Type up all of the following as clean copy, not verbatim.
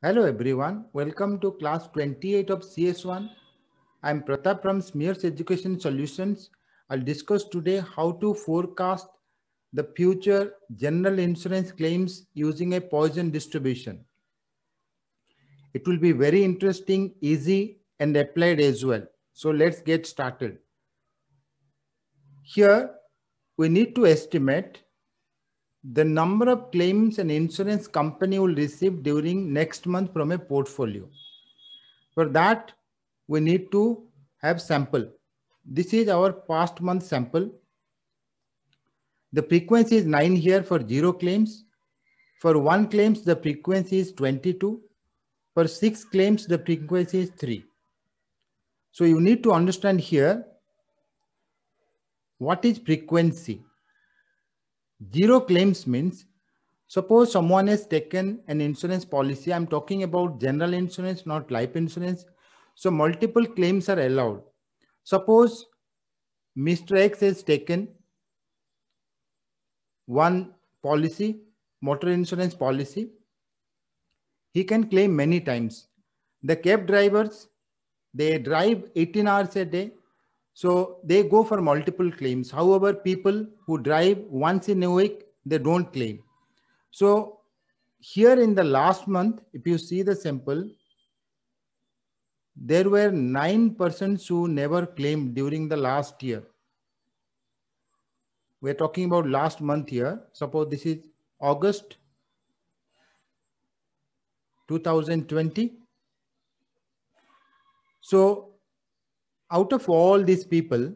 Hello everyone, welcome to class 28 of CS1. I'm Pratap from Smears Education Solutions. I'll discuss today how to forecast the future general insurance claims using a Poisson distribution. It will be very interesting, easy and applied as well. So let's get started. Here we need to estimate the number of claims an insurance company will receive during next month from a portfolio. For that, we need to have sample. This is our past month sample. The frequency is 9 here for 0 claims. For 1 claims, the frequency is 22. For 6 claims, the frequency is 3. So you need to understand here, what is frequency? 0 claims means, suppose someone has taken an insurance policy. I'm talking about general insurance, not life insurance. So multiple claims are allowed. Suppose Mr. X has taken one policy, motor insurance policy. He can claim many times. The cab drivers, they drive 18 hours a day. So they go for multiple claims. However, people who drive once in a week, they don't claim. So here in the last month, if you see the sample, there were 9 persons who never claimed during the last year. We're talking about last month here. Suppose this is August 2020. So out of all these people,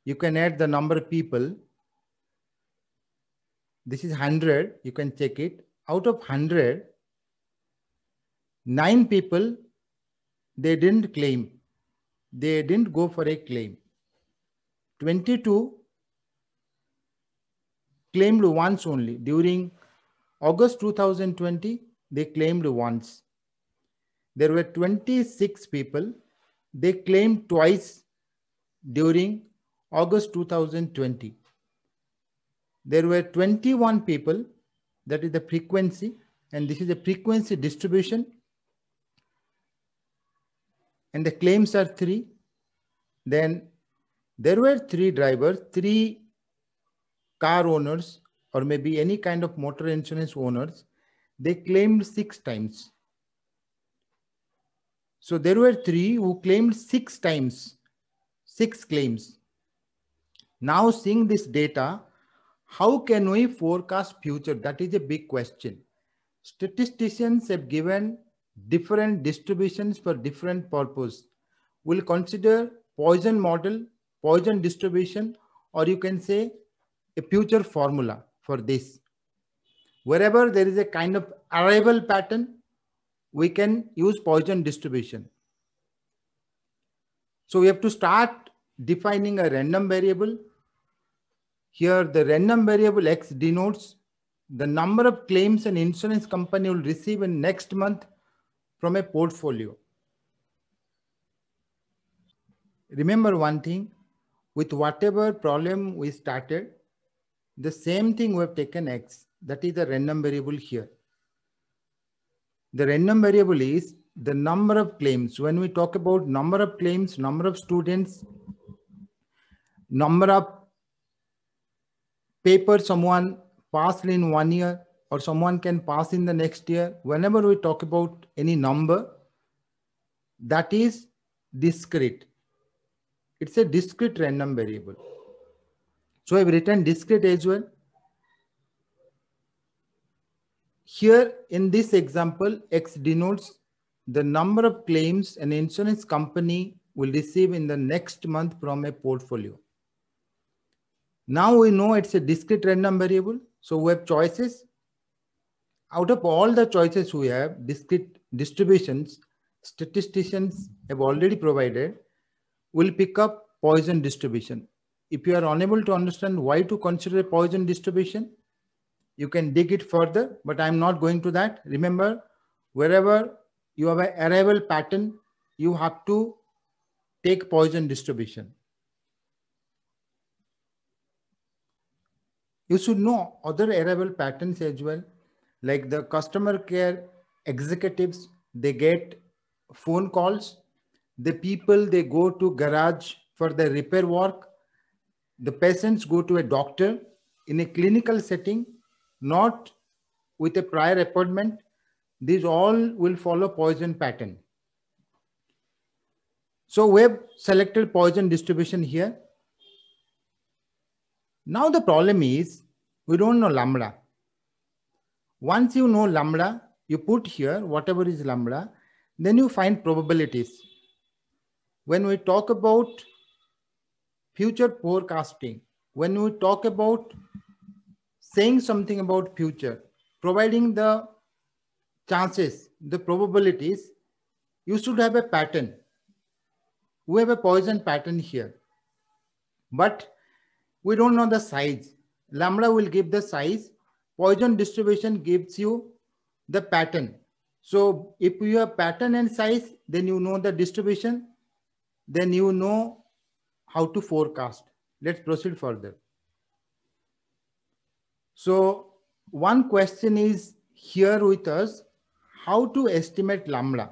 you can add the number of people. This is 100. You can check it. Out of 100, 9 people, they didn't claim. They didn't go for a claim. 22 claimed once only. During August 2020, they claimed once. There were 26 people. They claimed twice during August 2020. There were 21 people, that is the frequency, and this is the frequency distribution. And the claims are 3. Then there were 3 drivers, 3 car owners, or maybe any kind of motor insurance owners. They claimed 6 times. So there were 3 who claimed 6 times, 6 claims. Now seeing this data, how can we forecast future? That is a big question. Statisticians have given different distributions for different purpose. We'll consider Poisson model, Poisson distribution, or you can say a future formula for this. Wherever there is a kind of arrival pattern, we can use Poisson distribution. So we have to start defining a random variable. Here the random variable X denotes the number of claims an insurance company will receive in next month from a portfolio. Remember one thing, with whatever problem we started, the same thing we have taken X, that is the random variable here. The random variable is the number of claims. When we talk about number of claims, number of students, number of papers someone passed in 1 year or someone can pass in the next year, whenever we talk about any number, that is discrete. It's a discrete random variable. So I've written discrete as well. Here in this example, X denotes the number of claims an insurance company will receive in the next month from a portfolio. Now we know it's a discrete random variable. So we have choices. Out of all the choices we have, discrete distributions, statisticians have already provided, we'll pick up Poisson distribution. If you are unable to understand why to consider a Poisson distribution, you can dig it further, but I'm not going to that. Remember, wherever you have an arrival pattern, you have to take Poisson distribution. You should know other arrival patterns as well, like the customer care executives, they get phone calls. The people, they go to garage for the repair work. The patients go to a doctor in a clinical setting, not with a prior appointment. These all will follow Poisson pattern. So we have selected Poisson distribution here. Now the problem is we don't know lambda. Once you know lambda, you put here whatever is lambda, then you find probabilities. When we talk about future forecasting, when we talk about saying something about future, providing the chances, the probabilities, you should have a pattern. We have a Poisson pattern here, but we don't know the size. Lambda will give the size. Poisson distribution gives you the pattern. So if you have pattern and size, then you know the distribution, then you know how to forecast. Let's proceed further. So one question is here with us, how to estimate lambda.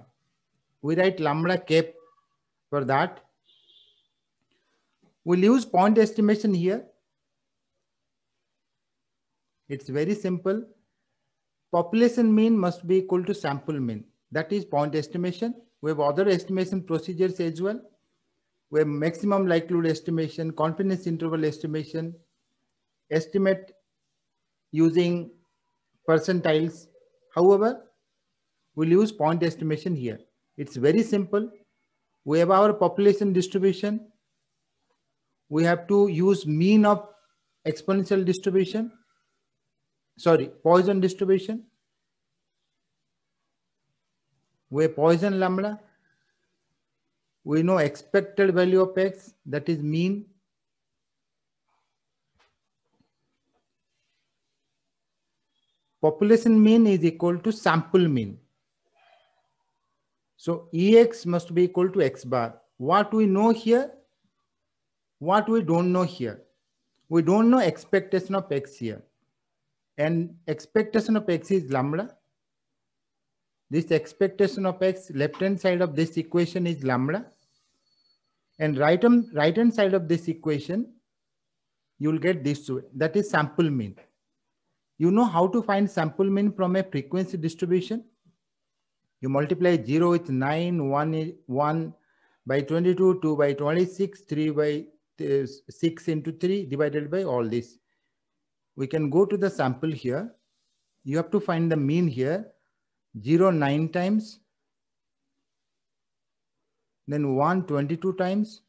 We write lambda cap for that. We'll use point estimation here. It's very simple. Population mean must be equal to sample mean. That is point estimation. We have other estimation procedures as well. We have maximum likelihood estimation, confidence interval estimation, estimate using percentiles. However, we'll use point estimation here. It's very simple. We have our population distribution. We have to use mean of exponential distribution. Sorry, Poisson distribution. We have Poisson lambda. We know expected value of x, that is mean. Population mean is equal to sample mean. So Ex must be equal to x bar. What we know here, what we don't know here. We don't know expectation of x here. And expectation of x is lambda. This expectation of x, left hand side of this equation is lambda. And right hand side of this equation, you will get this way. That is sample mean. You know how to find sample mean from a frequency distribution. You multiply 0 with 9, 1 by 22, 2 by 26, 3 by 6 into 3 divided by all this. We can go to the sample here. You have to find the mean here. 0 9 times. Then 1 22 times.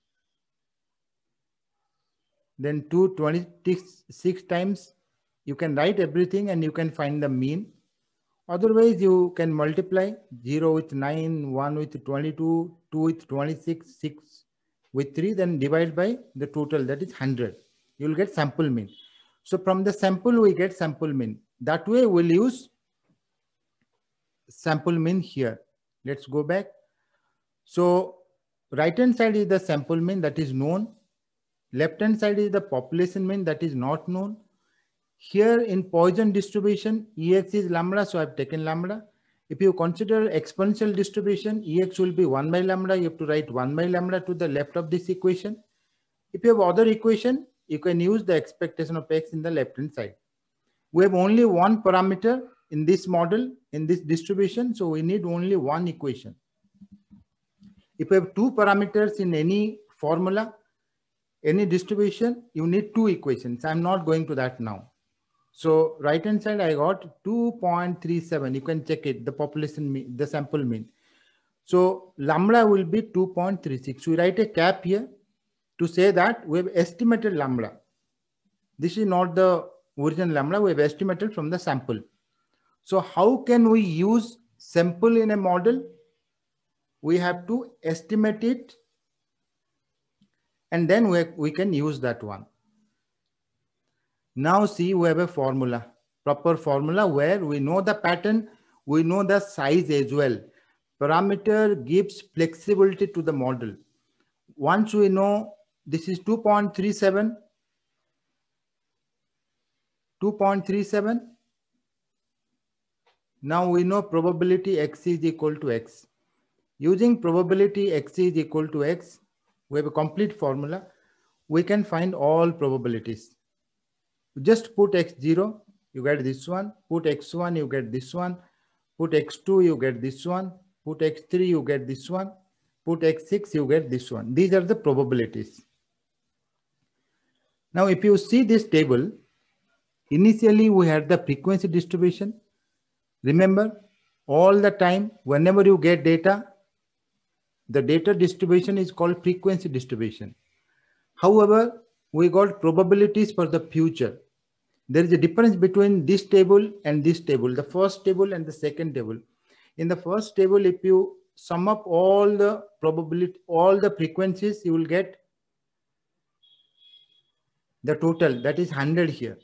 Then 2 26 times. You can write everything and you can find the mean. Otherwise, you can multiply 0 with 9, 1 with 22, 2 with 26, 6 with 3, then divide by the total, that is 100. You will get sample mean. So from the sample, we get sample mean. That way, we'll use sample mean here. Let's go back. So right hand side is the sample mean, that is known. Left hand side is the population mean, that is not known. Here in Poisson distribution, Ex is lambda, so I've taken lambda. If you consider exponential distribution, Ex will be 1 by lambda. You have to write 1 by lambda to the left of this equation. If you have other equation, you can use the expectation of x in the left hand side. We have only one parameter in this model, in this distribution, so we need only one equation. If you have two parameters in any formula, any distribution, you need two equations. I'm not going to that now. So right hand side, I got 2.37. You can check it, the population mean, the sample mean. So lambda will be 2.36. We write a cap here to say that we have estimated lambda. This is not the original lambda, we have estimated from the sample. So how can we use sample in a model? We have to estimate it and then we can use that one. Now see, we have a formula, proper formula where we know the pattern, we know the size as well. Parameter gives flexibility to the model. Once we know this is 2.37, 2.37, Now we know probability x is equal to x. Using probability x is equal to x, we have a complete formula. We can find all probabilities. Just put x0, you get this one. Put x1, you get this one. Put x2, you get this one. Put x3, you get this one. Put x6, you get this one. These are the probabilities. Now, if you see this table, initially we had the frequency distribution. Remember, all the time, whenever you get data, the data distribution is called frequency distribution. However, we got probabilities for the future. There is a difference between this table and this table, the first table and the second table. In the first table, if you sum up all the probability, all the frequencies, you will get the total, that is 100 here.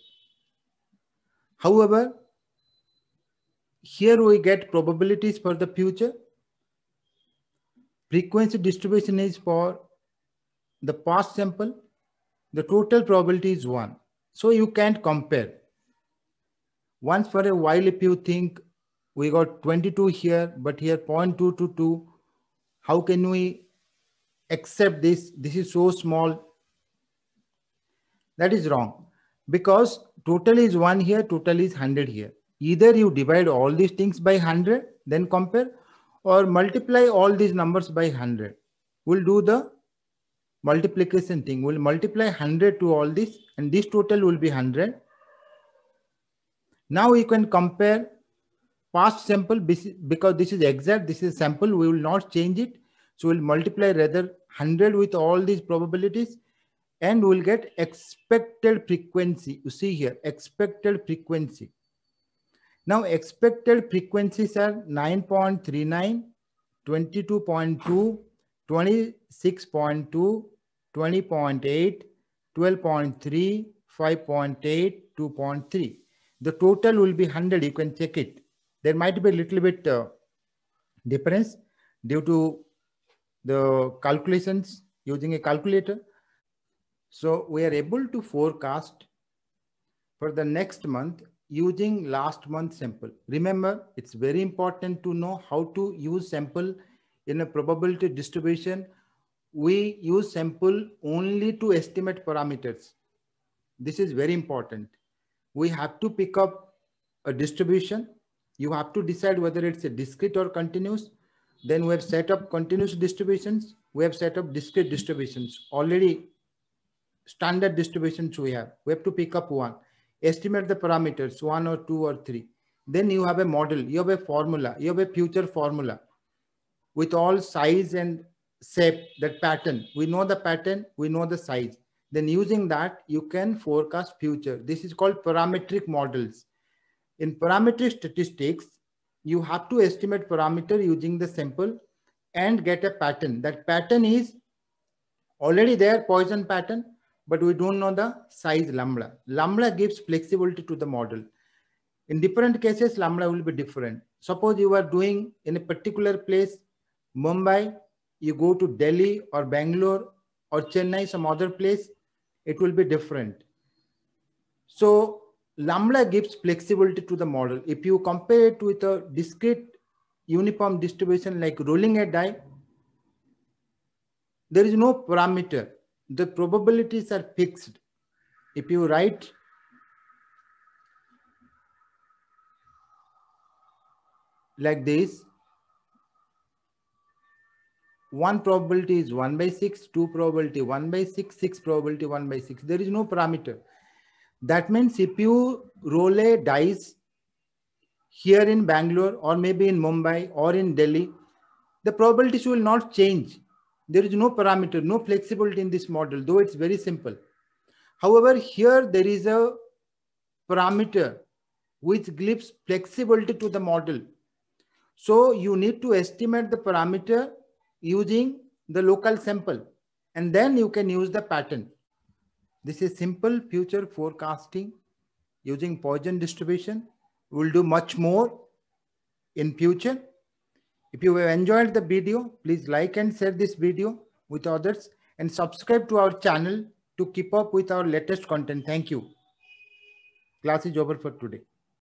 However, here we get probabilities for the future. Frequency distribution is for the past sample. The total probability is 1. So you can't compare. Once for a while, if you think we got 22 here, but here 0.222, how can we accept this? This is so small. That is wrong, because total is 1 here, total is 100 here. Either you divide all these things by 100, then compare, or multiply all these numbers by 100. We'll do the multiplication thing. We'll multiply 100 to all this, and this total will be 100. Now you can compare past sample, because this is exact, this is sample, we will not change it. So we'll multiply rather 100 with all these probabilities, and we'll get expected frequency. You see here, expected frequency. Now expected frequencies are 9.39, 22.2, 26.2, 20.8, 12.3, 5.8, 2.3. The total will be 100. You can check it. There might be a little bit difference due to the calculations using a calculator. So we are able to forecast for the next month using last month sample. Remember, it's very important to know how to use sample in a probability distribution. We use sample only to estimate parameters. This is very important. We have to pick up a distribution. You have to decide whether it's a discrete or continuous. Then we have set up continuous distributions. We have set up discrete distributions. Already standard distributions we have. We have to pick up one. Estimate the parameters, 1 or 2 or 3. Then you have a model, you have a formula, you have a future formula with all size and shape, that pattern. We know the pattern, we know the size. Then using that, you can forecast future. This is called parametric models. In parametric statistics, you have to estimate parameter using the sample and get a pattern. That pattern is already there, Poisson pattern, but we don't know the size lambda. Lambda gives flexibility to the model. In different cases, lambda will be different. Suppose you are doing in a particular place, Mumbai, you go to Delhi or Bangalore or Chennai, some other place, it will be different. So lambda gives flexibility to the model. If you compare it with a discrete uniform distribution like rolling a die, there is no parameter. The probabilities are fixed. If you write like this, 1 probability is 1 by 6, 2 probability 1 by 6, 6 probability 1 by 6. There is no parameter. That means if you roll a dice here in Bangalore or maybe in Mumbai or in Delhi, the probabilities will not change. There is no parameter, no flexibility in this model, though it's very simple. However, here there is a parameter which gives flexibility to the model. So you need to estimate the parameter using the local sample, and then you can use the pattern. This is simple future forecasting using Poisson distribution. We'll do much more in future. If you have enjoyed the video, please like and share this video with others and subscribe to our channel to keep up with our latest content. Thank you. Class is over for today.